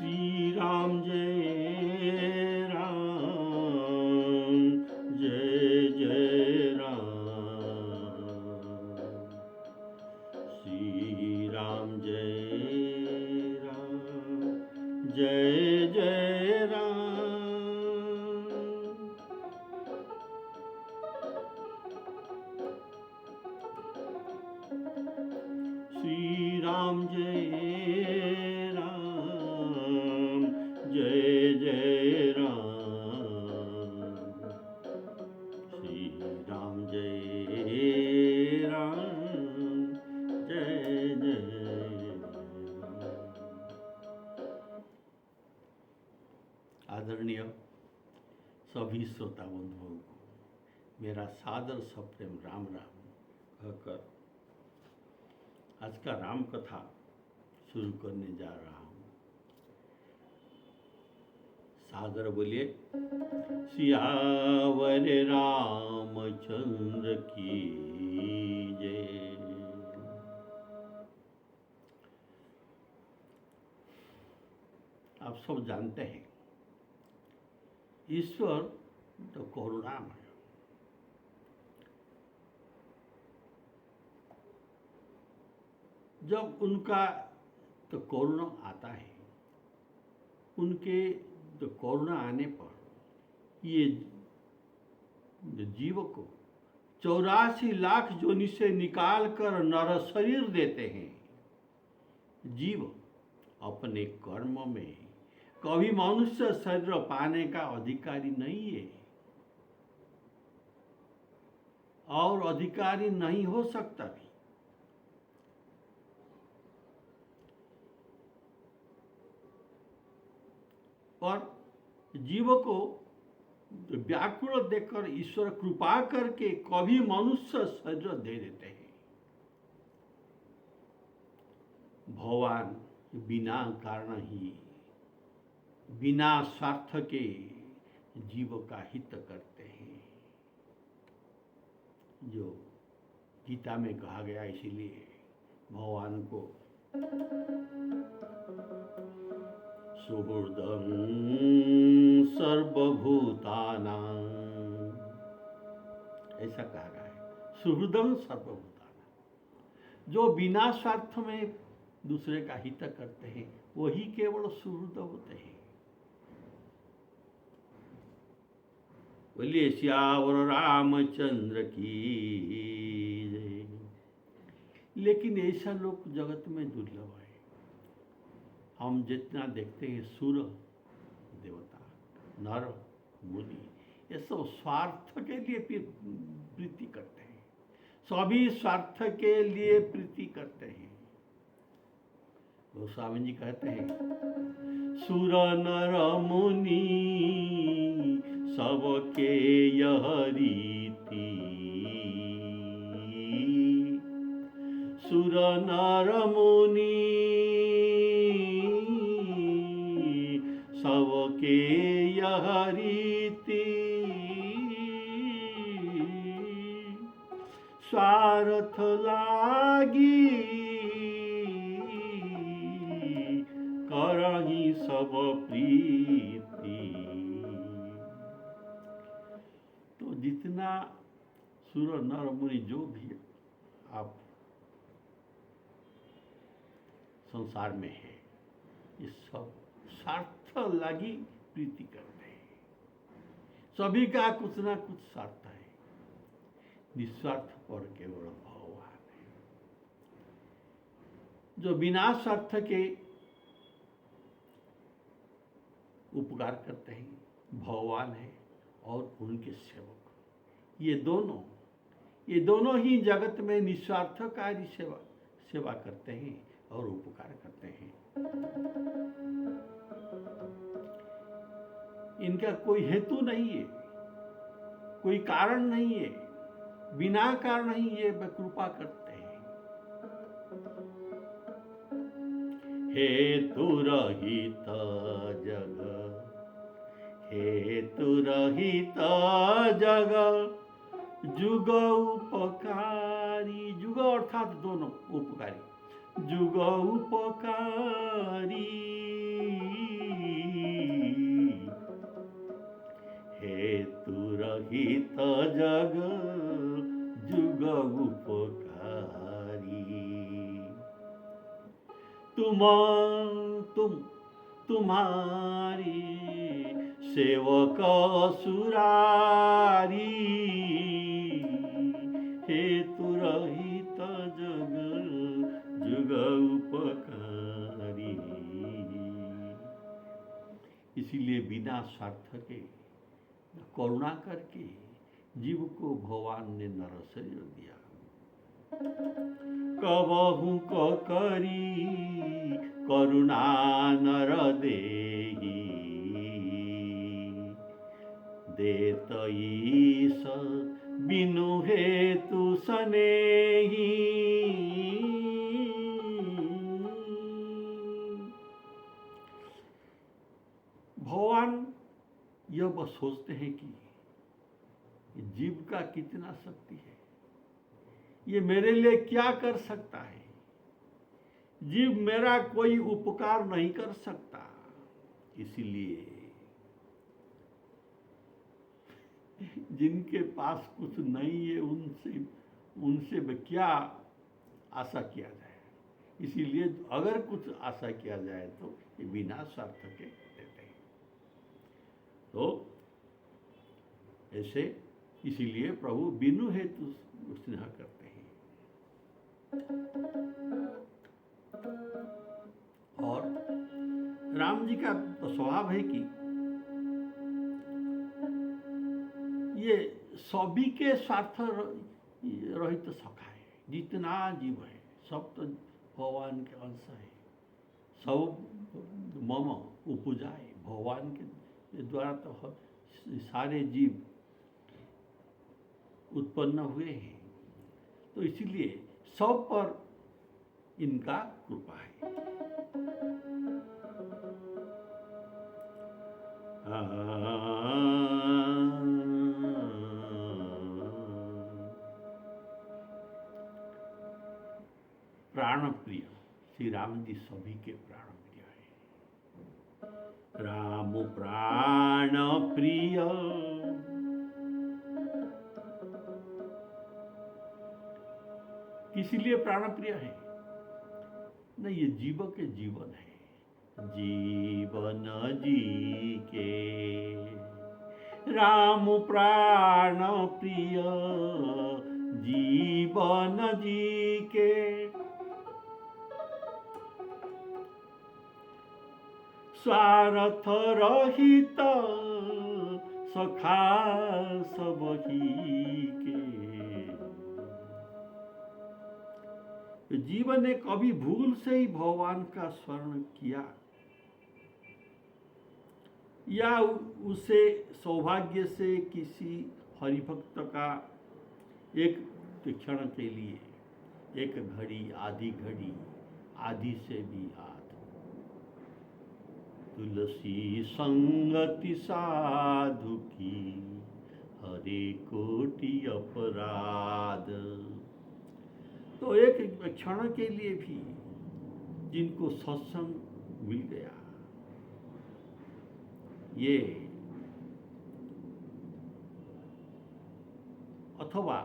श्री राम जय राम, जय जय राम। श्री राम जय राम, जय जय राम। श्री राम जय राम, जय जय राम। श्री राम जय राम, जय जय राम। आदरणीय सभी श्रोता बंधुओं को मेरा सादर सप्रेम राम राम कहकर आज का राम कथा शुरू करने जा रहा हूँ। सादर बोलिए सियावर रामचंद्र की जय। आप सब जानते हैं ईश्वर तो करुणामय, जब उनका तो करुणा आता है, उनके तो करुणा आने पर ये जीव को 84 लाख योनि से निकाल कर नर शरीर देते हैं। जीव अपने कर्म में कभी मनुष्य शरीर पाने का अधिकारी नहीं है और अधिकारी नहीं हो सकता भी। और जीव को व्याकुल देखकर ईश्वर कृपा करके कभी मनुष्य शरीर दे देते हैं। भगवान बिना कारण ही बिना स्वार्थ के जीव का हित करते हैं, जो गीता में कहा गया। इसीलिए भगवान को सुहृदं सर्वभूतानां ऐसा कहा गया है। सुहृदं सर्वभूतानां, जो बिना स्वार्थ में दूसरे का हित करते हैं वही केवल सुहृद होते हैं। बोलिए सियावर रामचंद्र की जय। लेकिन ऐसा लोग जगत में दुर्लभ है। हम जितना देखते हैं सुर देवता, नर मुनि, ये सब स्वार्थ के लिए प्रीति करते हैं, सभी स्वार्थ के लिए प्रीति करते हैं। गोस्वामी जी कहते हैं सुर नर मुनि सबके यह रीति, सुर नर मुनि सबके यह रीति, स्वार्थ लागी करही सब प्रीति। तो जितना सुर नर मुनि जो भी आप संसार में है, ये सब स्वार्थ लगी प्रीति करते हैं। सभी का कुछ ना कुछ स्वार्थ है, निस्वार्थ पर केवल भगवान है, जो बिना स्वार्थ के उपकार करते हैं। भगवान है और उनके सेवक, ये दोनों ही जगत में निस्वार्थकारी सेवा करते हैं और उपकार करते हैं। इनका कोई हेतु नहीं है, कोई कारण नहीं है, बिना कारण ही ये कृपा करते हैं। हेतु रहित जग, हेतु रहित जग, जुग उपकारी। जुग अर्थात दोनों उपकारी, जुग उपकारी तुम तुम्हारी सेवक सुरारी, हेतु रहित जग जुग उपकारी। इसीलिए बिना स्वार्थ के करुणा करके जीव को भगवान ने नर शरीर दिया। कबहु को करी करुणा नर देही, देत ईश बिनु हेतु सनेही। भगवान यह बस सोचते हैं कि जीव का कितना शक्ति है, ये मेरे लिए क्या कर सकता है। जीव मेरा कोई उपकार नहीं कर सकता, इसीलिए जिनके पास कुछ नहीं है उनसे क्या आशा किया जाए। इसीलिए अगर कुछ आशा किया जाए तो ये बिना स्वार्थ के देते हैं। तो ऐसे इसीलिए प्रभु बिनु हेतु स्नेह करते हैं। और राम जी का तो स्वभाव है कि ये सभी के स्वार्थ रहित सखा है। जितना जीव है सब तो भगवान के अंश है, सब मम उपजाए। भगवान के द्वारा तो सारे जीव उत्पन्न हुए हैं, तो इसीलिए सब पर इनका कृपा है। प्राण प्रिय श्री राम जी सभी के प्राण प्रिय है। राम प्राण प्रिय किसलिए प्राण प्रिय है? नहीं, ये जीव के जीवन है। जीवन जी के राम प्राण प्रिय, जीवन जी के स्वार्थ रहित सखा सबही के। जीवन ने कभी भूल से ही भगवान का स्मरण किया या उसे सौभाग्य से किसी हरिभक्त का एक क्षण के लिए, एक घड़ी, आधी से भी हाथ, तुलसी संगति साधु की हरे कोटि अपराध। तो एक क्षण के लिए भी जिनको सत्संग मिल गया, ये अथवा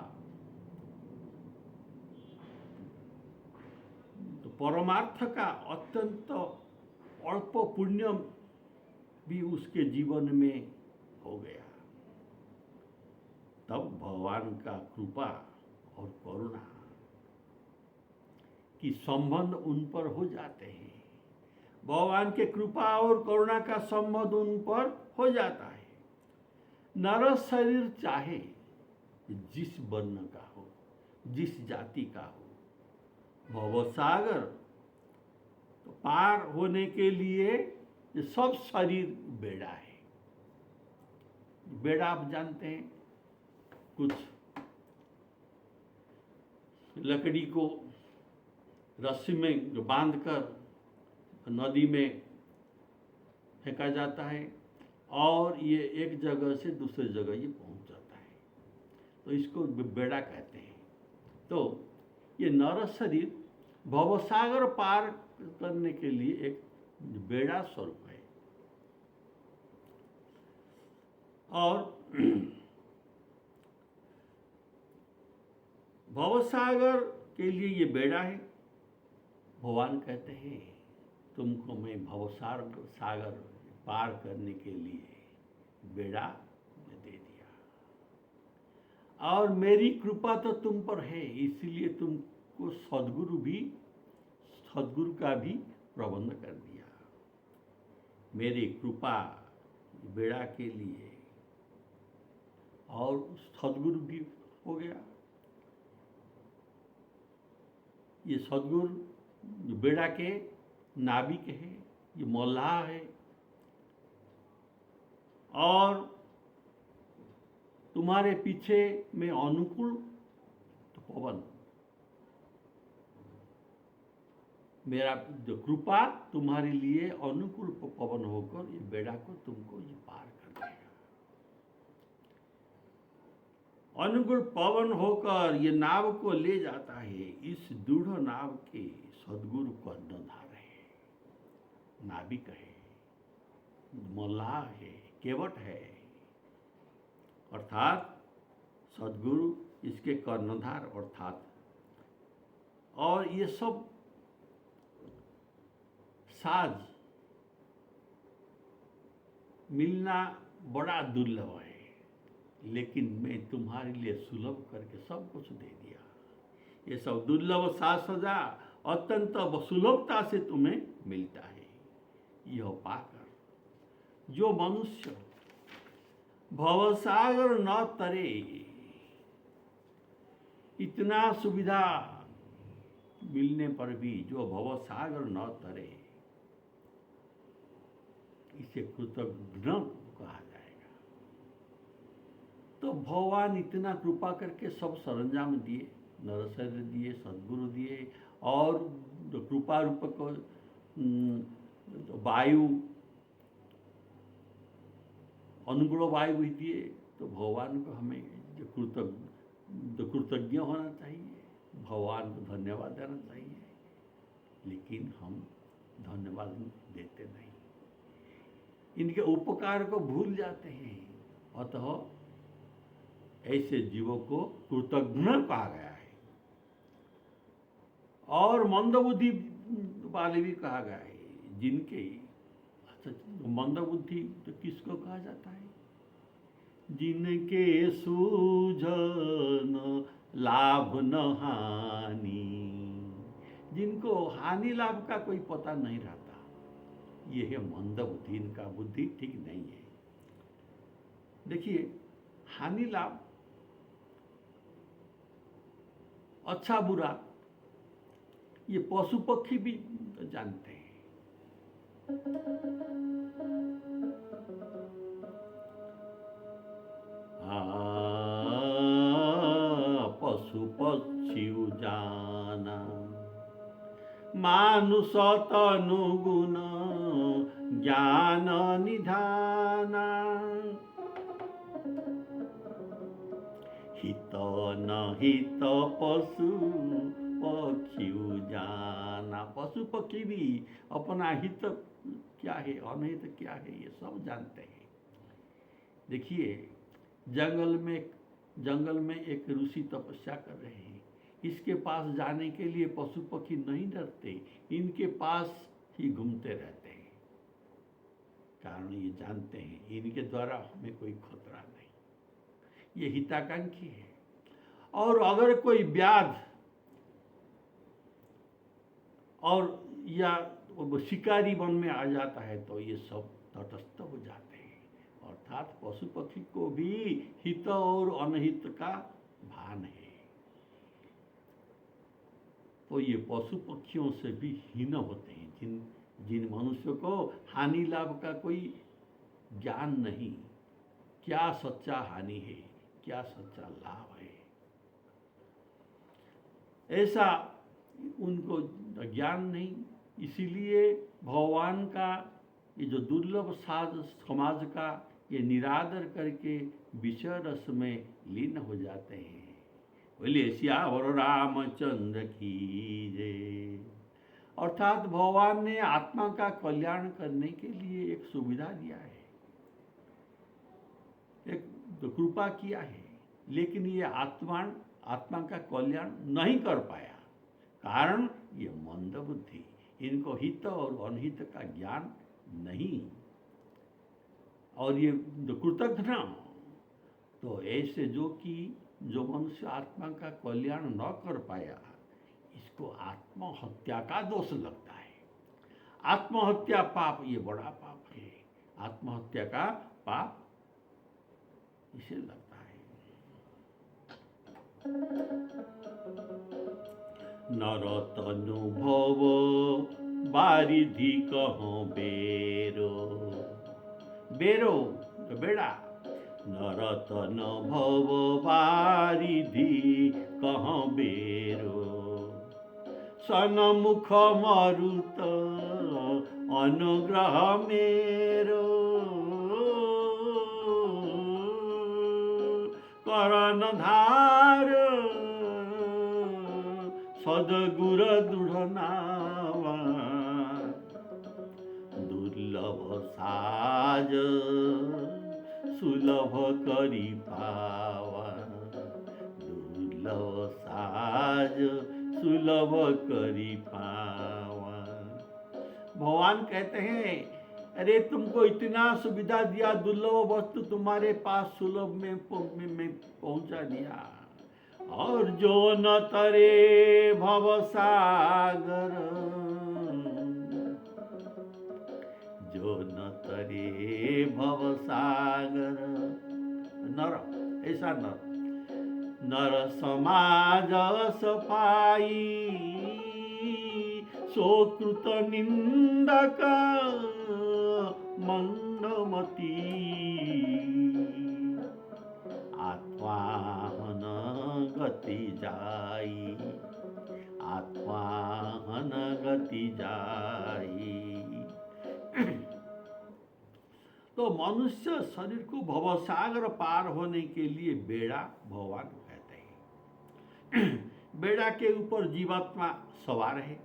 तो परमार्थ का अत्यंत अल्प पुण्य भी उसके जीवन में हो गया, तब भगवान का कृपा और करुणा कि संबंध उन पर हो जाते हैं। भगवान के कृपा और करुणा का संबंध उन पर हो जाता है। नर शरीर चाहे जिस वर्ण का हो, जिस जाति का हो, भवसागर तो पार होने के लिए ये सब शरीर बेड़ा है। बेड़ा आप जानते हैं, कुछ लकड़ी को रस्सी में बांधकर नदी में फेंका जाता है और ये एक जगह से दूसरे जगह ये पहुंच जाता है, तो इसको बेड़ा कहते हैं। तो ये नर शरीर भवसागर पार करने के लिए एक बेड़ा स्वरूप है। और भवसागर के लिए ये बेड़ा है। भगवान कहते हैं तुमको मैं भवसागर सागर पार करने के लिए बेड़ा दे दिया, और मेरी कृपा तो तुम पर है, इसलिए तुमको सदगुरु का भी प्रबंध कर दिया। मेरी कृपा बेड़ा के लिए, और सदगुरु भी हो गया। ये सदगुरु बेड़ा के नाविक है, ये मल्लाह है, और तुम्हारे पीछे में अनुकूल तो पवन, मेरा जो कृपा तुम्हारे लिए अनुकूल पवन होकर ये बेड़ा को तुमको ये पार कर देगा। अनुकूल पवन होकर ये नाव को ले जाता है। इस दृढ़ नाव के सदगुरु कर्णधार है, नाविक है, मल्लाह है, केवट है, अर्थात सदगुरु इसके कर्णधार अर्थात। और ये सब साज मिलना बड़ा दुर्लभ है, लेकिन मैं तुम्हारे लिए सुलभ करके सब कुछ दे दिया। ये सब दुर्लभ साज सजा अत्यंत सुलभता से तुम्हें मिलता है। यह पाकर जो मनुष्य भवसागर न तरे, इतना सुविधा मिलने पर भी जो भवसागर न तरे, इसे कृतज्ञ कहा जाएगा। तो भगवान इतना कृपा करके सब सरंजाम दिए, नरशरीर दिए, सदगुरु दिए, और जो कृपा रूपक वायु, अनुग्रह वायु भी दिए। तो भगवान को हमें जो कृतज्ञ होना चाहिए, भगवान को धन्यवाद देना चाहिए, लेकिन हम धन्यवाद देते नहीं, इनके उपकार को भूल जाते हैं। अतः ऐसे जीवों को कृतज्ञ कहा गया है, और मंदबुद्धि वाले भी कहा गया है। जिनके मंदबुद्धि तो किसको कहा जाता है? जिनके सूझन लाभ न हानि, जिनको हानि लाभ का कोई पता नहीं रहता, ये है मंदबुद्धि। इनका बुद्धि ठीक नहीं है। देखिए, हानि लाभ, अच्छा बुरा, ये पशु पक्षी भी जानते हैं। पशु पक्षी जाना, मानुष तनु गुण ज्ञान निधाना, हित न हित पशु पक्षी जाना। पशु पक्षी भी अपना हित क्या है, अनहित क्या है, ये सब जानते हैं। देखिए, जंगल में एक ऋषि तपस्या कर रहे हैं। इसके पास जाने के लिए पशु पक्षी नहीं डरते, इनके पास ही घूमते रहते हैं। कारण ये जानते हैं इनके द्वारा हमें कोई खतरा नहीं, ये हिताकांक्षी है। और अगर कोई व्याध और या शिकारी वन में आ जाता है तो ये सब तटस्थ हो जाते हैं। अर्थात पशु पक्षी को भी हित और अनहित का भान है। तो ये पशु पक्षियों से भी हीन होते हैं, जिन मनुष्यों को हानि लाभ का कोई ज्ञान नहीं, क्या सच्चा हानि है, क्या सच्चा लाभ है, ऐसा उनको ज्ञान नहीं। इसीलिए भगवान का ये जो दुर्लभ साज समाज का ये निरादर करके विषय रस में लीन हो जाते हैं। बोले सियावर रामचंद्र की जय। अर्थात भगवान ने आत्मा का कल्याण करने के लिए एक सुविधा दिया है, एक तो कृपा किया है, लेकिन ये आत्मा का कल्याण नहीं कर पाया। कारण ये मंद बुद्धि, इनको हित और अनहित का ज्ञान नहीं, और ये कृतज्ञ न, तो ऐसे जो मनुष्य आत्मा का कल्याण न कर पाया, इसको आत्महत्या का दोष लगता है। आत्महत्या पाप, ये बड़ा पाप है। आत्महत्या का पाप इसे लगता है। नरतनुभव बारिधि कहो बेरो, बेरो बेड़ा, नरतन भव बारिधि कहो बेरो, सनमुख मरुत अनुग्रह मेरो, करण धार सदगुर दृढ़ नावा, दुर्लभ साज सुलभ करी पावा, दुर्लभ साज सुलभ करी पावा। भगवान कहते हैं, अरे तुमको इतना सुविधा दिया, दुर्लभ वस्तु तुम्हारे पास सुलभ में पहुंचा दिया, और जो न तरे भव सागर, जो न तरे भव सागर, नर ऐसा नर समाज सफाई, सोकृत निंदक मंदमती, आत्माहन गति जाई, आत्माहन गति जाई। तो मनुष्य शरीर को भवसागर पार होने के लिए बेड़ा भगवान कहते हैं। बेड़ा के ऊपर जीवात्मा सवार है,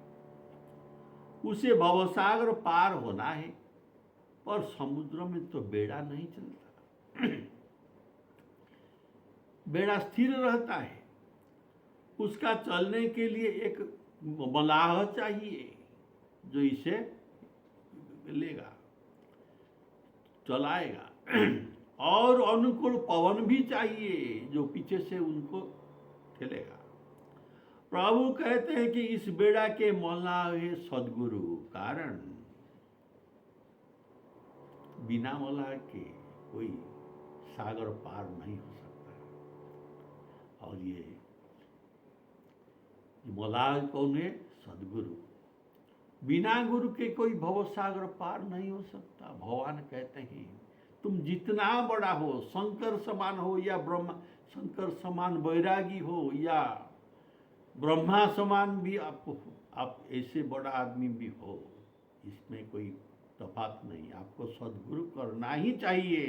उसे भवसागर पार होना है, पर समुद्र में तो बेड़ा नहीं चलता। बेड़ा स्थिर रहता है, उसका चलने के लिए एक मलाह चाहिए जो इसे लेगा, चलाएगा, और अनुकूल पवन भी चाहिए जो पीछे से उनको ठेलेगा। प्रभु कहते हैं कि इस बेड़ा के मल्लाह है सदगुरु, कारण बिना मल्लाह के कोई सागर पार नहीं हो सकता। और ये मल्लाह कौन है? सदगुरु। बिना गुरु के कोई भव सागर पार नहीं हो सकता। भगवान कहते हैं तुम जितना बड़ा हो, शंकर समान हो या ब्रह्मा, शंकर समान वैरागी हो या ब्रह्मा समान भी आप ऐसे बड़ा आदमी भी हो, इसमें कोई तफात नहीं। आपको सद्गुरु करना ही चाहिए।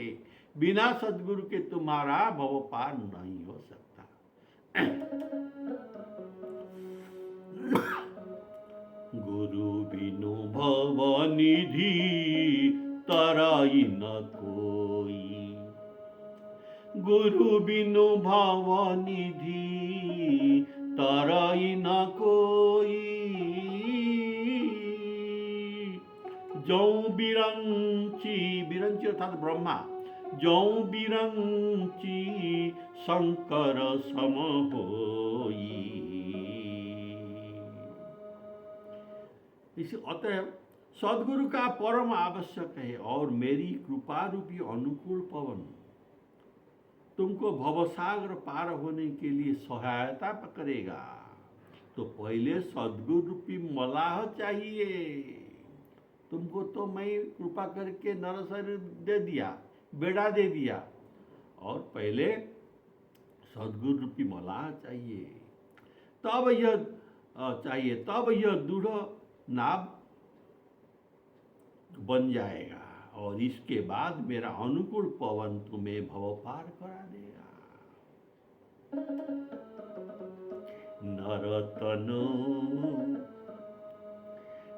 बिना सद्गुरु के तुम्हारा भव पार नहीं हो सकता। गुरु बिनु भव निधि तराई न कोई, गुरु बिनु भव निधि तराई न कोई। जौ बिरंची, बिरंची अर्थात ब्रह्मा, जौ बिरंची शंकर सम होई। इसी अतएव सद्गुरु का परम आवश्यक है, और मेरी कृपा रूपी अनुकूल पवन तुमको भवसागर पार होने के लिए सहायता करेगा। तो पहले सद्गुरु रूपी मलाह चाहिए। तुमको तो मैं कृपा करके नर शरीर दे दिया, बेड़ा दे दिया, और पहले सद्गुरु रूपी मलाह चाहिए। तब यह दृढ़ नाव बन जाएगा, और इसके बाद मेरा अनुकूल पवन तुम्हें भव पार करा देगा।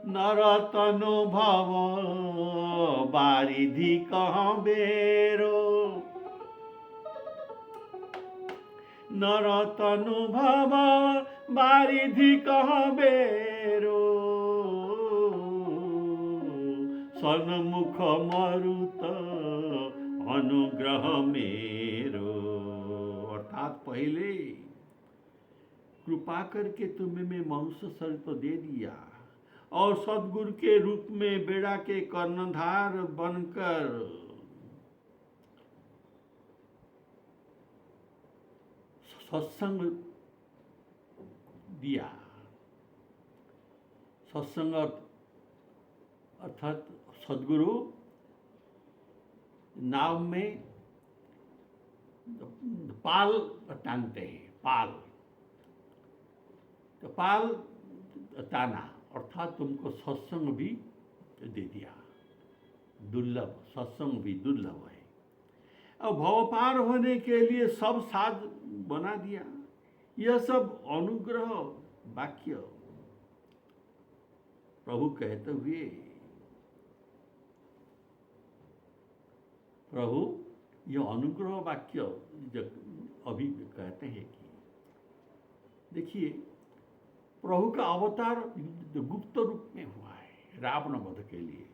नरतनु भव बारिधि कहाँ बेरो, नरतनु भव बारिधि कहाँ बेरो। सन्मुख मरुत अनुग्रह मेरो। अर्थात पहले कृपा करके तुम्हें मैं मनुष्य शरीर तो दे दिया, और सदगुरु के रूप में बेड़ा के कर्णधार बनकर सत्संग दिया। सत्संग अर्थात सदगुरु नाव में पाल टांगते हैं, पाल तो पाल ताना, अर्थात तुमको सत्संग भी दे दिया। दुर्लभ सत्संग भी दुर्लभ है। अब भव पार होने के लिए सब साध बना दिया। यह सब अनुग्रह वाक्य प्रभु कहते हुए, प्रभु यह अनुग्रह वाक्य अभी कहते हैं कि देखिए, प्रभु का अवतार गुप्त रूप में हुआ है रावण वध के लिए।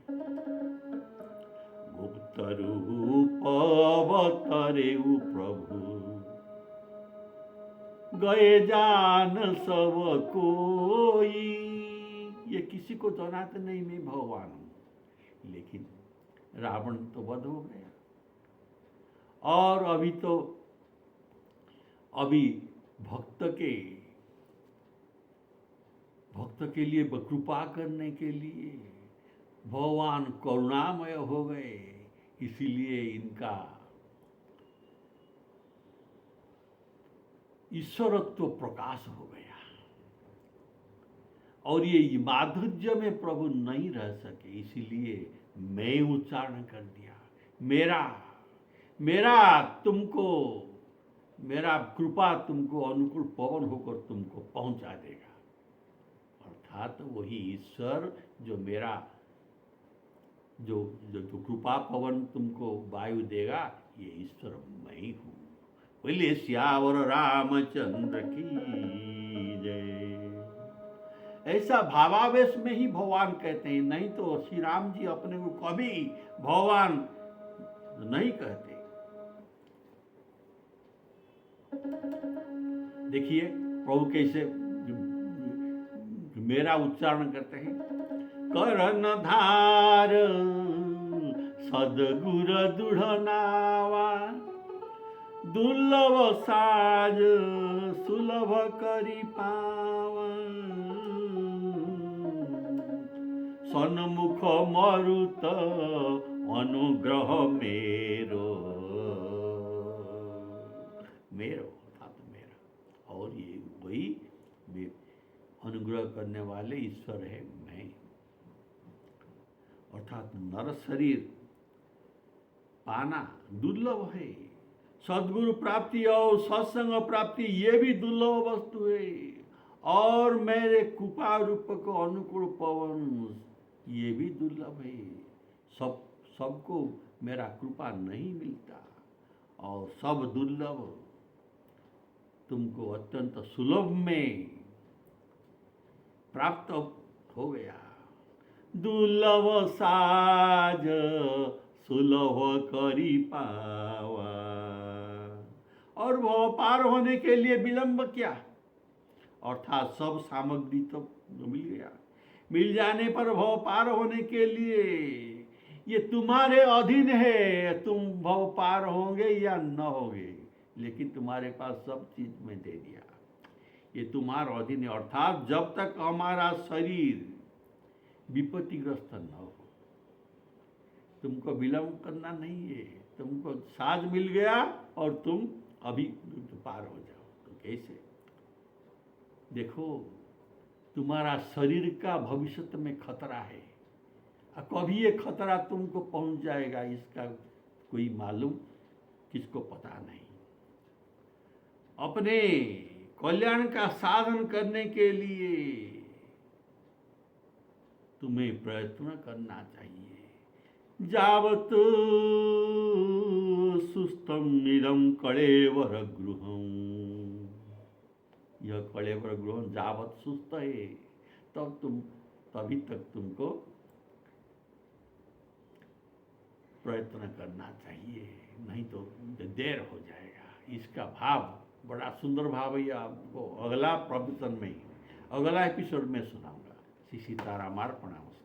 गुप्त रूप अवतरे प्रभु, गए जान सब कोई। ये किसी को जनाते नहीं मैं भगवान हूं, लेकिन रावण तो वध हो गया। और अभी भक्त के लिए कृपा करने के लिए भगवान करुणामय हो गए, इसीलिए इनका ईश्वरत्व प्रकाश हो गया। और ये माधुर्य में प्रभु नहीं रह सके, इसीलिए मैं उच्चारण कर दिया, मेरा कृपा तुमको अनुकूल पवन होकर तुमको पहुंचा देगा। अर्थात वही ईश्वर जो मेरा जो कृपा पवन तुमको वायु देगा, ये ईश्वर मैं ही हूं। बोले श्यावर रामचंद्र की जय। ऐसा भावावेश में ही भगवान कहते हैं, नहीं तो श्री राम जी अपने को कभी भगवान नहीं कहते। देखिए प्रभु कैसे मेरा उच्चारण करते हैं। कर्णधार सदगुर दृढ़ नावा, दुर्लभ साज सुलभ करी पावा। सन्मुख मरुत अनुग्रह मेरो, अर्थात मेरा। और ये वही अनुग्रह करने वाले ईश्वर है मैं। अर्थात नर शरीर पाना दुर्लभ है। सद्गुरु प्राप्ति और सत्संग प्राप्ति ये भी दुर्लभ वस्तु है। और मेरे कृपा रूप को अनुकूल पवन ये भी दुर्लभ है। सबको मेरा कृपा नहीं मिलता, और सब दुर्लभ तुमको अत्यंत सुलभ में प्राप्त हो गया। दुर्लभ साज सुलभ करी पावा। और वो पार होने के लिए विलंब क्या, अर्थात सब सामग्री तो मिल गया। मिल जाने पर भव पार होने के लिए ये तुम्हारे अधीन है, तुम भव पार होंगे या न होंगे, लेकिन तुम्हारे पास सब चीज में दे दिया, ये तुम्हारा अधीन है। अर्थात जब तक हमारा शरीर विपत्तिग्रस्त न हो, तुमको विलंब करना नहीं है। तुमको साज मिल गया और तुम अभी पार हो जाओ। तो कैसे? देखो, तुम्हारा शरीर का भविष्य में खतरा है, और कभी ये खतरा तुमको पहुंच जाएगा, इसका कोई मालूम किसको पता नहीं। अपने कल्याण का साधन करने के लिए तुम्हें प्रयत्न करना चाहिए। जावत सुस्तम इदं कलेवर गृहम, यह कलेवर गृह जावत सुस्त है, तभी तक तुमको प्रयत्न करना चाहिए, नहीं तो देर हो जाएगा। इसका भाव बड़ा सुंदर भाव है, आपको अगला प्रवचन में, अगला एपिसोड में सुनाऊंगा। श्री सीताराम अर्पणमस्तु।